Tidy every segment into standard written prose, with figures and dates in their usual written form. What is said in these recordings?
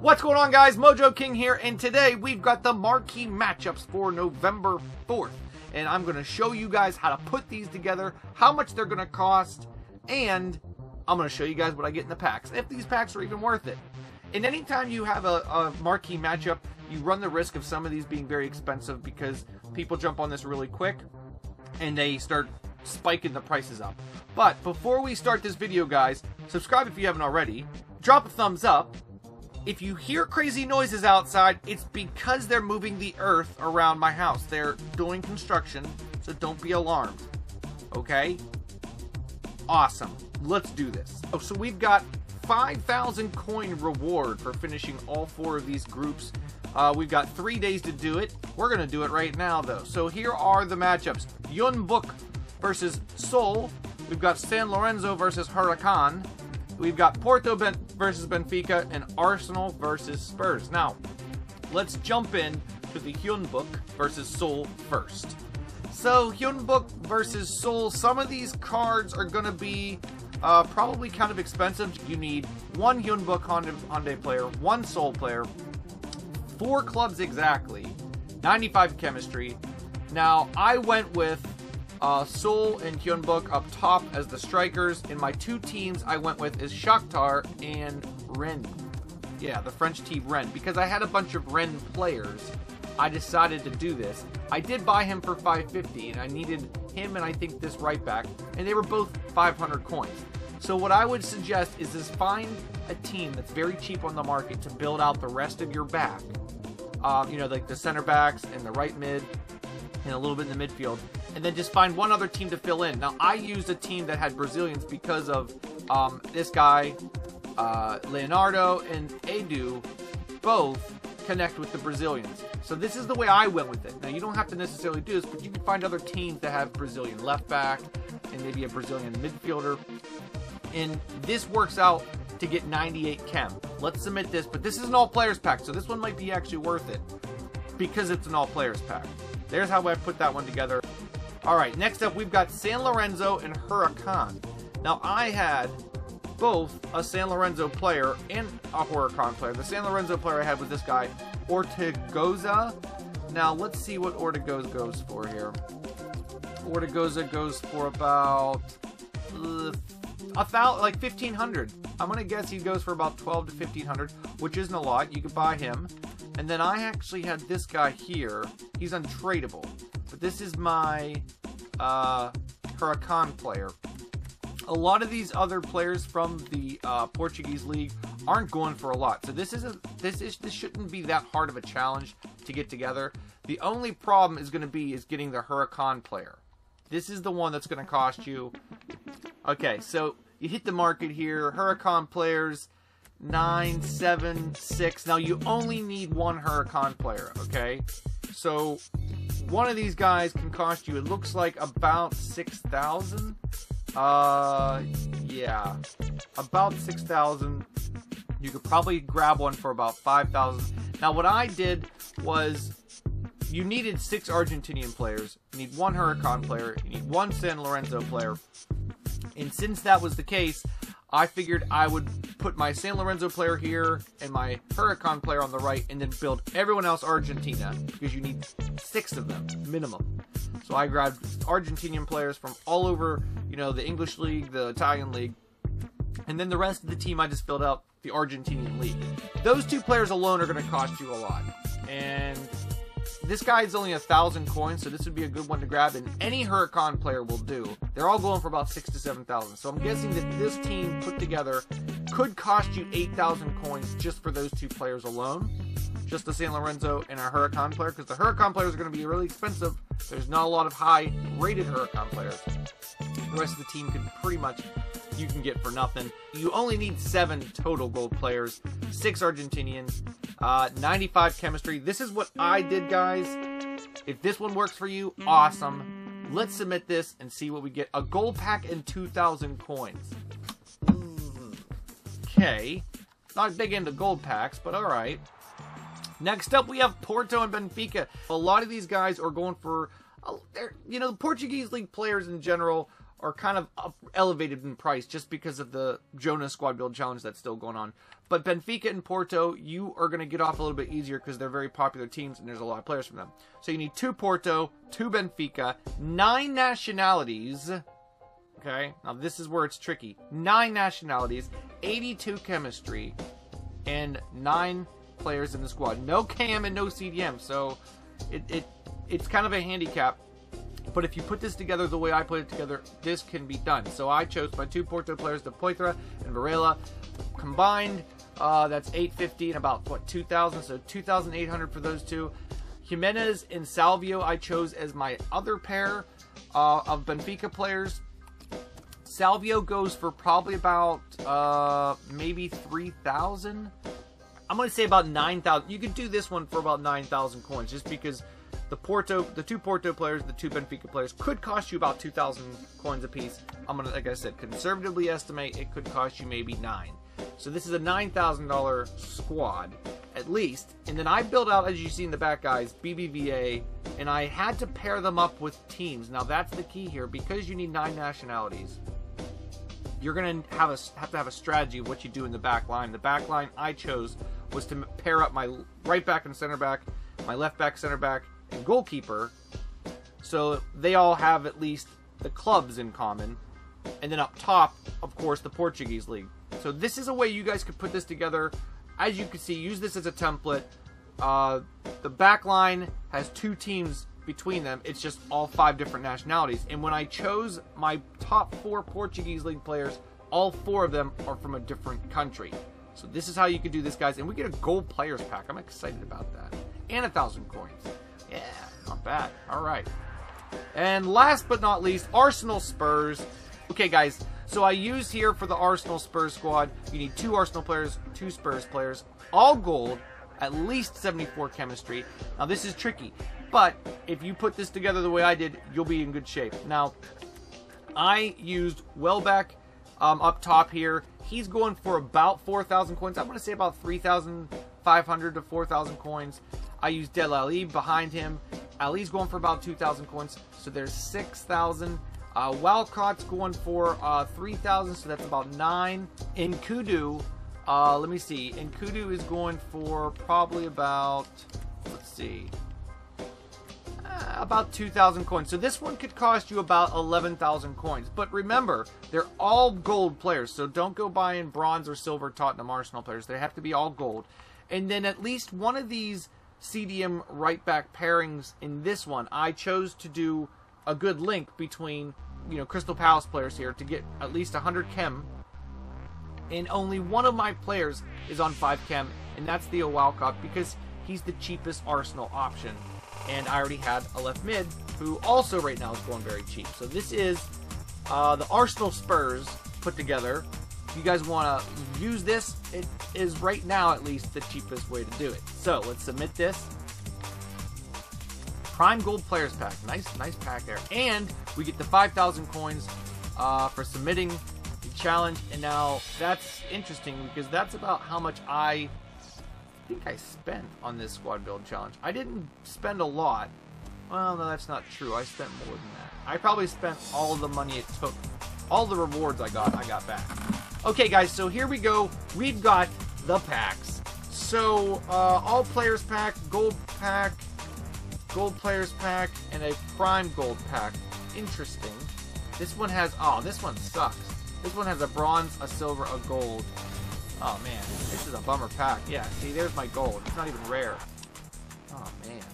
What's going on, guys? Mojo King here, and today we've got the marquee matchups for November 4th. And I'm going to show you guys how to put these together, how much they're going to cost, and I'm going to show you guys what I get in the packs, if these packs are even worth it. And anytime you have a marquee matchup, you run the risk of some of these being very expensive because people jump on this really quick and they start spiking the prices up. But before we start this video, guys, subscribe if you haven't already, drop a thumbs up. If you hear crazy noises outside, it's because they're moving the earth around my house. They're doing construction, so don't be alarmed. Okay? Awesome. Let's do this. Oh, so we've got 5,000 coin reward for finishing all 4 of these groups. We've got 3 days to do it. We're going to do it right now, though. So here are the matchups. Humanbook versus Seoul. We've got San Lorenzo versus Huracan. We've got Porto versus Benfica and Arsenal versus Spurs. Now, let's jump in to the Humanbook versus Seoul first. So, Humanbook versus Seoul, some of these cards are going to be probably kind of expensive. You need 1 Humanbook Hyundai player, 1 Seoul player, 4 clubs exactly, 95 chemistry. Now, I went with Seoul and Humanbook up top as the strikers. In my 2 teams, I went with is Shakhtar and Rennes. Yeah, the French team Rennes. Because I had a bunch of Rennes players, I decided to do this. I did buy him for 550, and I needed him and I think this right back, and they were both 500 coins. So what I would suggest is find a team that's very cheap on the market to build out the rest of your back. You know, like the center backs and the right mid and a little bit in the midfield. And then just find one other team to fill in. Now, I used a team that had Brazilians because of this guy, Leonardo and Edu, both connect with the Brazilians. So this is the way I went with it. Now, you don't have to necessarily do this, but you can find other teams that have Brazilian left back and maybe a Brazilian midfielder. And this works out to get 98 chem. Let's submit this, but this is an all players pack, so this one might be actually worth it because it's an all players pack. There's how I put that one together. Alright, next up we've got San Lorenzo and Huracan. Now, I had both a San Lorenzo player and a Huracan player. The San Lorenzo player I had was this guy, Ortigoza. Now, let's see what Ortigoza goes for here. Ortigoza goes for about like 1,500. I'm going to guess he goes for about 12 to 1,500, which isn't a lot. You could buy him. And then I actually had this guy here. He's untradeable. But this is my Huracan player. A lot of these other players from the Portuguese league aren't going for a lot. So this shouldn't be that hard of a challenge to get together. The only problem is going to be getting the Huracan player. This is the one that's going to cost you. Okay, so you hit the market here. Huracan players 976. Now you only need 1 Huracan player, okay? So one of these guys can cost you, it looks like about 6,000. Yeah, about 6,000. You could probably grab one for about 5,000. Now what I did was, you needed 6 Argentinian players, you need 1 Huracan player, you need 1 San Lorenzo player. And since that was the case, I figured I would put my San Lorenzo player here and my Huracan player on the right and then build everyone else Argentina because you need 6 of them, minimum. So I grabbed Argentinian players from all over, you know, the English league, the Italian league, and then the rest of the team I just filled out the Argentinian league. Those 2 players alone are going to cost you a lot. And this guy is only 1,000 coins, so this would be a good one to grab, and any Huracan player will do. They're all going for about 6,000 to 7,000. So I'm guessing that this team put together could cost you 8,000 coins just for those 2 players alone. Just the San Lorenzo and our Huracan player, because the Huracan players are going to be really expensive. There's not a lot of high-rated Huracan players. The rest of the team could pretty much, you can get for nothing. You only need 7 total gold players, 6 Argentinians, 95 chemistry. This is what I did, guys. If this one works for you, awesome. Let's submit this and see what we get. A gold pack and 2,000 coins. Okay. Not big into gold packs, but alright. Next up, we have Porto and Benfica. A lot of these guys are going for, you know, the Portuguese league players in general are kind of elevated in price just because of the Jonah squad build challenge that's still going on. But Benfica and Porto, you are going to get off a little bit easier because they're very popular teams and there's a lot of players from them. So you need 2 Porto, 2 Benfica, 9 nationalities. Okay, now this is where it's tricky. 9 nationalities, 82 chemistry, and 9 players in the squad. No cam and no CDM, so it's kind of a handicap. But if you put this together the way I put it together, this can be done. So I chose my 2 Porto players, De Poitra and Varela. Combined, that's 850 and about, what, 2,000? So 2,800 for those 2. Jimenez and Salvio I chose as my other pair of Benfica players. Salvio goes for probably about maybe 3,000. I'm going to say about 9,000. You could do this one for about 9,000 coins just because the 2 Porto players, the 2 Benfica players could cost you about 2,000 coins a piece. I'm going to, like I said, conservatively estimate it could cost you maybe 9. So this is a $9,000 squad, at least. And then I built out, as you see in the back, guys, BBVA, and I had to pair them up with teams. Now that's the key here. Because you need 9 nationalities, you're going to have to have a strategy of what you do in the back line. The back line I chose was to pair up my right back and center back, my left back, center back, and goalkeeper, so they all have at least the clubs in common. And then up top, of course, the Portuguese league. So this is a way you guys could put this together. As you can see, use this as a template. The back line has 2 teams between them. It's just all 5 different nationalities. And when I chose my top 4 Portuguese league players, all 4 of them are from a different country. So this is how you could do this, guys. And we get a gold players pack. I'm excited about that. And 1,000 coins. Yeah, not bad. All right. And last but not least, Arsenal Spurs. Okay, guys. So I use here for the Arsenal Spurs squad, you need 2 Arsenal players, 2 Spurs players, all gold, at least 74 chemistry. Now, this is tricky, but if you put this together the way I did, you'll be in good shape. Now, I used Welbeck up top here. He's going for about 4,000 coins. I'm going to say about 3,500 to 4,000 coins. I used Del Ali behind him. Ali's going for about 2,000 coins, so there's 6,000. Walcott's going for 3,000, so that's about 9. Nkudu, let me see. Nkudu is going for probably about, let's see, about 2,000 coins. So this one could cost you about 11,000 coins. But remember, they're all gold players, so don't go buying bronze or silver Tottenham Arsenal players. They have to be all gold. And then at least one of these CDM right back pairings in this one, I chose to do a good link between, you know, Crystal Palace players here to get at least 100 chem. And only one of my players is on 5 chem, and that's Theo Walcott, because he's the cheapest Arsenal option. And I already had a left mid, who also right now is going very cheap. So this is the Arsenal Spurs put together. If you guys want to use this, it is right now at least the cheapest way to do it. So let's submit this. Prime Gold Players Pack. Nice pack there. And we get the 5,000 coins for submitting the challenge. And now that's interesting because that's about how much I think I spent on this squad build challenge. I didn't spend a lot. Well, no, that's not true. I spent more than that. I probably spent all of the money it took. All the rewards I got back. Okay, guys, so here we go. We've got the packs. So, all players pack, gold players pack, and a prime gold pack. Interesting. This one has, oh, this one sucks. This one has a bronze, a silver, a gold. Oh, man. This is a bummer pack. Yeah, see, there's my gold. It's not even rare. Oh, man.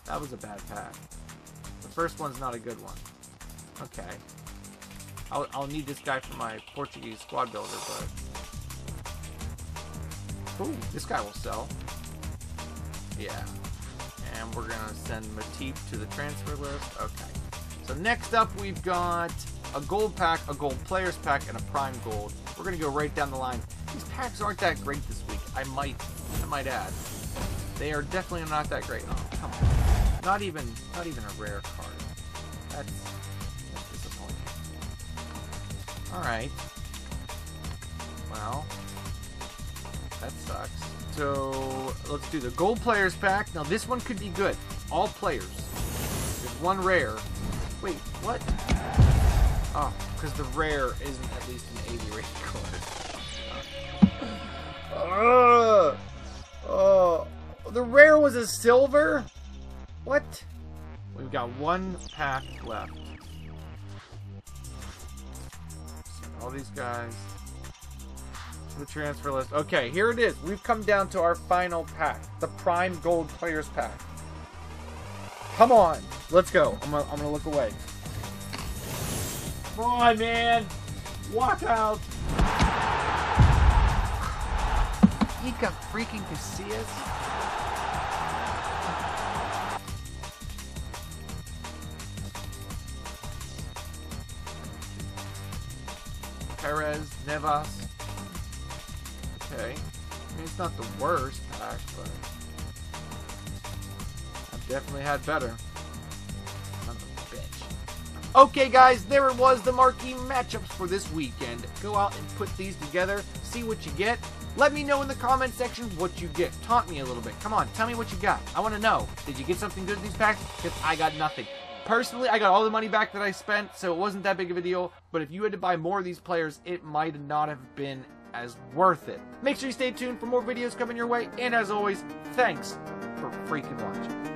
That was a bad pack. The first one's not a good one. Okay. I'll need this guy for my Portuguese squad builder, but... Ooh, this guy will sell. Yeah. And we're going to send Matip to the transfer list. Okay. So next up, we've got a gold pack, a gold players pack, and a prime gold. We're going to go right down the line. These packs aren't that great this week, I might add. They are definitely not that great. Oh, come on. Not even a rare card. That's disappointing. Alright. Well, that sucks. So, let's do the gold players pack. Now, this one could be good. All players. There's one rare. Wait, what? Oh, because the rare isn't at least an 80 rated card. Oh, the rare was a silver? What? We've got one pack left. All these guys. The transfer list. Okay, here it is. We've come down to our final pack. The Prime Gold Players Pack. Come on. Let's go. I'm gonna look away. Come on, man. Walk out. He got freaking Casillas. Perez, Nevas. Okay. I mean, it's not the worst pack, but I've definitely had better. Son of a bitch. Okay, guys, there it was, the marquee matchups for this weekend. Go out and put these together, see what you get. Let me know in the comment section what you get. Taunt me a little bit. Come on, tell me what you got. I want to know. Did you get something good in these packs? Because I got nothing. Personally, I got all the money back that I spent, so it wasn't that big of a deal. But if you had to buy more of these players, it might not have been as worth it. Make sure you stay tuned for more videos coming your way. And as always, thanks for freaking watching.